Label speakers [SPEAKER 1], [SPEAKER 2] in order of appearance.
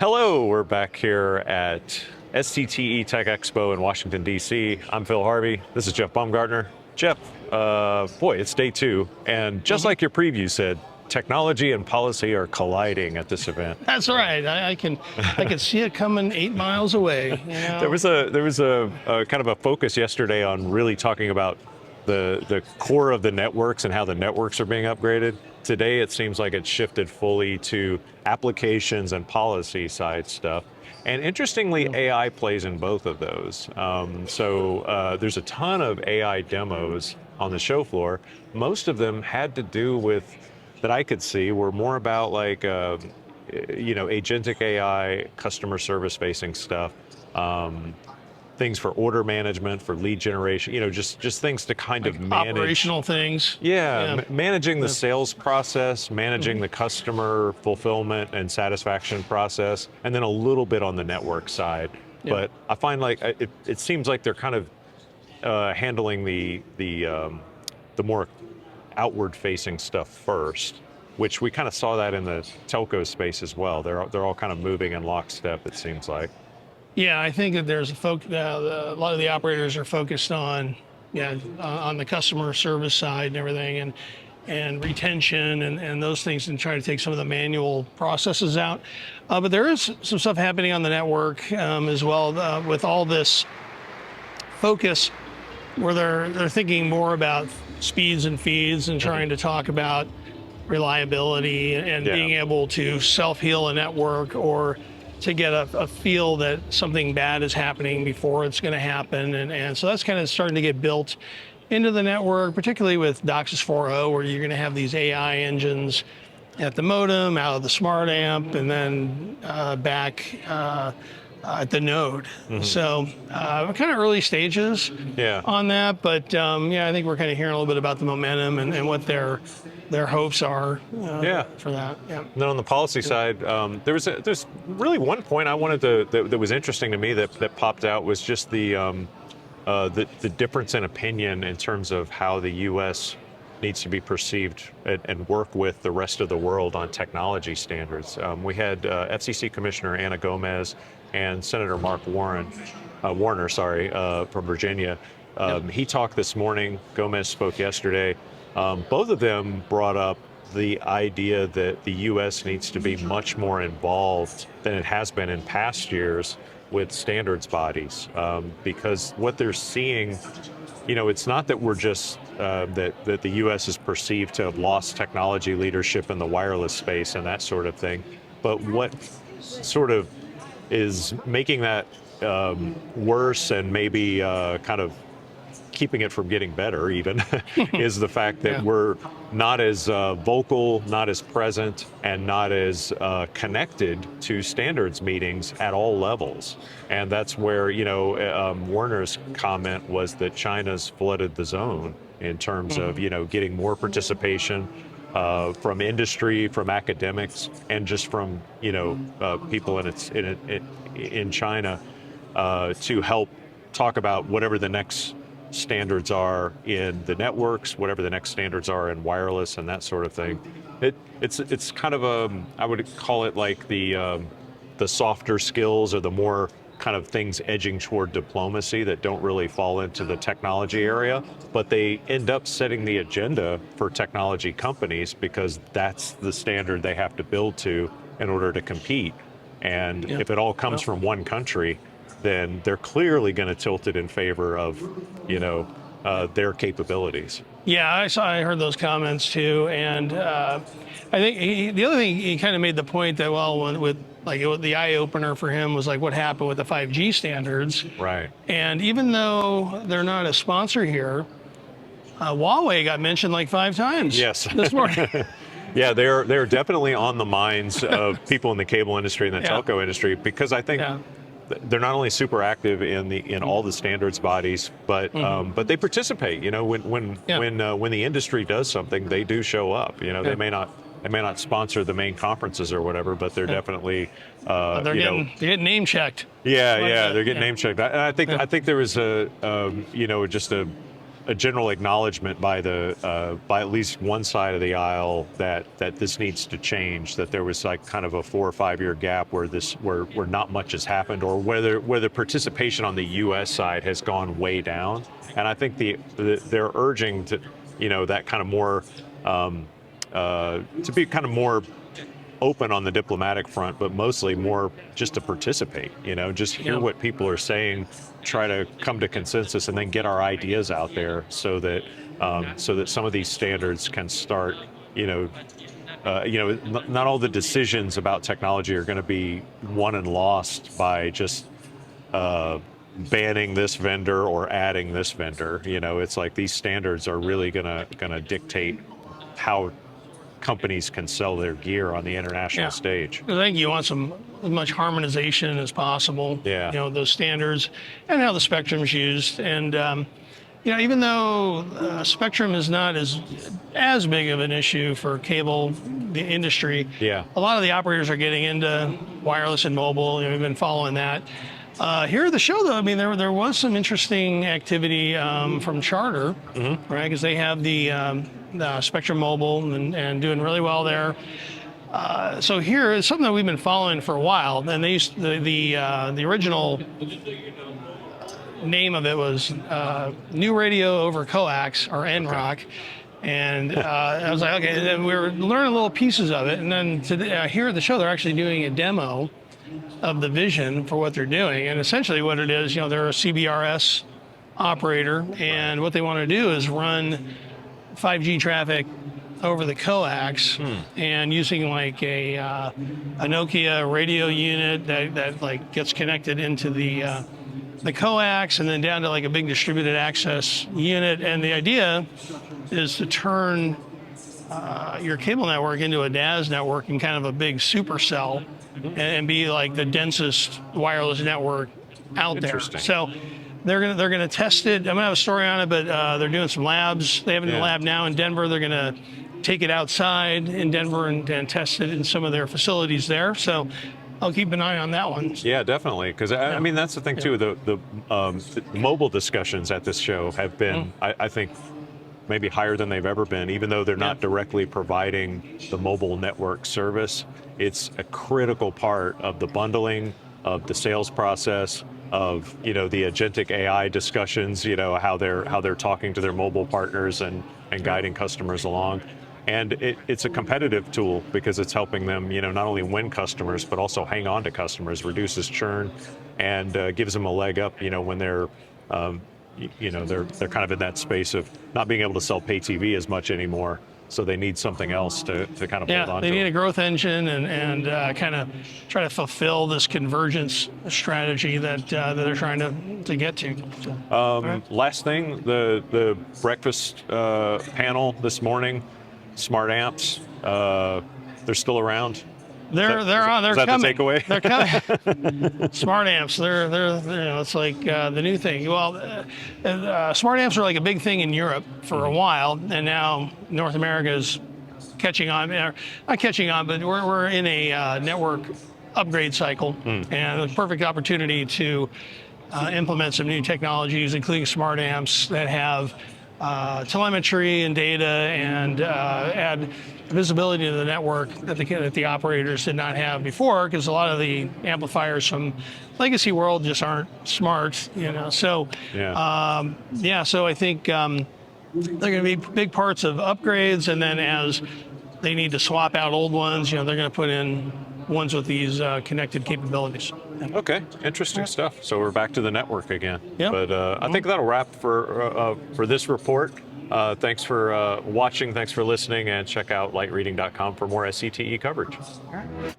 [SPEAKER 1] Hello, we're back here at SCTE TechExpo in Washington, D.C. I'm Phil Harvey. This is Jeff Baumgartner. Jeff, boy, it's day 2, and just like your preview said, technology and policy are colliding at this event.
[SPEAKER 2] That's right. I can see it coming 8 miles away. You know?
[SPEAKER 1] There was a kind of a focus yesterday on really talking about the core of the networks and how the networks are being upgraded. Today, it seems like it's shifted fully to applications and policy side stuff. And interestingly, AI plays in both of those. There's a ton of AI demos on the show floor. Most of them had to do with, that I could see, were more about like, agentic AI, customer service facing stuff. Things for order management, for lead generation, just things to kind of manage.
[SPEAKER 2] Operational things.
[SPEAKER 1] Yeah. Managing the sales process, managing the customer fulfillment and satisfaction process, and then a little bit on the network side. Yeah. But I find like, it seems like they're kind of handling the more outward facing stuff first, which we kind of saw that in the telco space as well. They're all kind of moving in lockstep, it seems like.
[SPEAKER 2] Yeah, I think that there's a lot of the operators are focused on the customer service side and everything, and retention and those things, and trying to take some of the manual processes out. But there is some stuff happening on the network as well with all this focus, where they're thinking more about speeds and feeds and trying to talk about reliability and being able to self-heal a network, or to get a feel that something bad is happening before it's going to happen. And so that's kind of starting to get built into the network, particularly with DOCSIS 4.0, where you're going to have these AI engines at the modem, out of the smart amp, and then back at the node. Mm-hmm. So kind of early stages on that, but I think we're kind of hearing a little bit about the momentum and what their hopes are for that. Yeah.
[SPEAKER 1] And then on the policy side, there's really one point I wanted that was interesting to me that popped out, was just the difference in opinion in terms of how the U.S. needs to be perceived and work with the rest of the world on technology standards. We had FCC Commissioner Anna Gomez and Senator Mark Warner, from Virginia. He talked this morning. Gomez spoke yesterday. Both of them brought up the idea that the U.S. needs to be much more involved than it has been in past years with standards bodies, because what they're seeing, it's not that we're just that the U.S. is perceived to have lost technology leadership in the wireless space and that sort of thing, but what sort of is making that worse and maybe kind of keeping it from getting better even is the fact that we're not as vocal, not as present, and not as connected to standards meetings at all levels. And that's where, Warner's comment was that China's flooded the zone in terms of, getting more participation from industry, from academics, and just from, people in China to help talk about whatever the next standards are in the networks, whatever the next standards are in wireless and that sort of thing. It's kind of I would call it like the softer skills, or the more kind of things edging toward diplomacy that don't really fall into the technology area, but they end up setting the agenda for technology companies because that's the standard they have to build to in order to compete. And if it all comes from one country, then they're clearly going to tilt it in favor of, their capabilities.
[SPEAKER 2] Yeah, I heard those comments too, and I think the other thing, he kind of made the point that, the eye opener for him was like what happened with the 5G standards.
[SPEAKER 1] Right.
[SPEAKER 2] And even though they're not a sponsor here, Huawei got mentioned like 5 times.
[SPEAKER 1] Yes.
[SPEAKER 2] This morning.
[SPEAKER 1] Yeah, they're definitely on the minds of people in the cable industry and the telco industry, because I think they're not only super active in all the standards bodies, but they participate. When the industry does something, they do show up. They may not sponsor the main conferences or whatever, but they're definitely
[SPEAKER 2] they're getting name checked.
[SPEAKER 1] They're getting name checked. I think there was just a a general acknowledgement by by at least one side of the aisle that this needs to change. That there was like kind of a 4 or 5 year gap where where not much has happened, or where the participation on the U.S. side has gone way down. And I think they're urging to, that kind of more to be kind of more open on the diplomatic front, but mostly more just to participate, just hear what people are saying, try to come to consensus, and then get our ideas out there so that some of these standards can start, not all the decisions about technology are going to be won and lost by just banning this vendor or adding this vendor. It's like these standards are really going to dictate how companies can sell their gear on the international stage.
[SPEAKER 2] I think you want as much harmonization as possible.
[SPEAKER 1] Yeah.
[SPEAKER 2] Those standards and how the spectrum is used. And even though spectrum is not as big of an issue for cable, the industry.
[SPEAKER 1] Yeah.
[SPEAKER 2] A lot of the operators are getting into wireless and mobile. We've been following that. Here at the show, though, I mean, there was some interesting activity from Charter, right? Because they have the Spectrum Mobile and doing really well there. So here is something that we've been following for a while. And they used the original name of it was New Radio over Coax, or NROC. And I was like, okay. And then we were learning little pieces of it. And then today, here at the show, they're actually doing a demo of the vision for what they're doing. And essentially what it is, they're a CBRS operator, and what they want to do is run 5G traffic over the coax, and using like a Nokia radio unit that like gets connected into the coax, and then down to like a big distributed access unit. And the idea is to turn your cable network into a DAS network in kind of a big supercell, and be like the densest wireless network out there. So they're gonna test it. I'm gonna have a story on it, but they're doing some labs. They have it in the lab now in Denver. They're gonna take it outside in Denver and test it in some of their facilities there. So I'll keep an eye on that one.
[SPEAKER 1] Yeah, definitely. Because I mean, that's the thing too. The mobile discussions at this show have been, I think, maybe higher than they've ever been, even though they're not directly providing the mobile network service. It's a critical part of the bundling, of the sales process, of the agentic AI discussions, how they're talking to their mobile partners and guiding customers along. And it's a competitive tool because it's helping them, not only win customers, but also hang on to customers, reduces churn, and gives them a leg up, when they're they're kind of in that space of not being able to sell pay TV as much anymore. So they need something else to kind of hold on to.
[SPEAKER 2] They need a growth engine and kind of try to fulfill this convergence strategy that they're trying to get to.
[SPEAKER 1] Last thing, the breakfast panel this morning, smart amps, they're still around.
[SPEAKER 2] They're
[SPEAKER 1] is
[SPEAKER 2] coming.
[SPEAKER 1] The takeaway?
[SPEAKER 2] They're coming. Smart amps. They're it's like the new thing. Well, smart amps are like a big thing in Europe for a while, and now North America is catching on. Not catching on, but we're in a network upgrade cycle, and a perfect opportunity to implement some new technologies, including smart amps that have telemetry and data, and add visibility to the network that the operators did not have before, because a lot of the amplifiers from legacy world just aren't smart, So so I think they're going to be big parts of upgrades, and then as they need to swap out old ones, they're going to put in ones with these connected capabilities.
[SPEAKER 1] Okay, interesting stuff. So we're back to the network again.
[SPEAKER 2] Yep.
[SPEAKER 1] But I think that'll wrap for this report. Thanks for watching, thanks for listening, and check out lightreading.com for more SCTE coverage.
[SPEAKER 2] All right.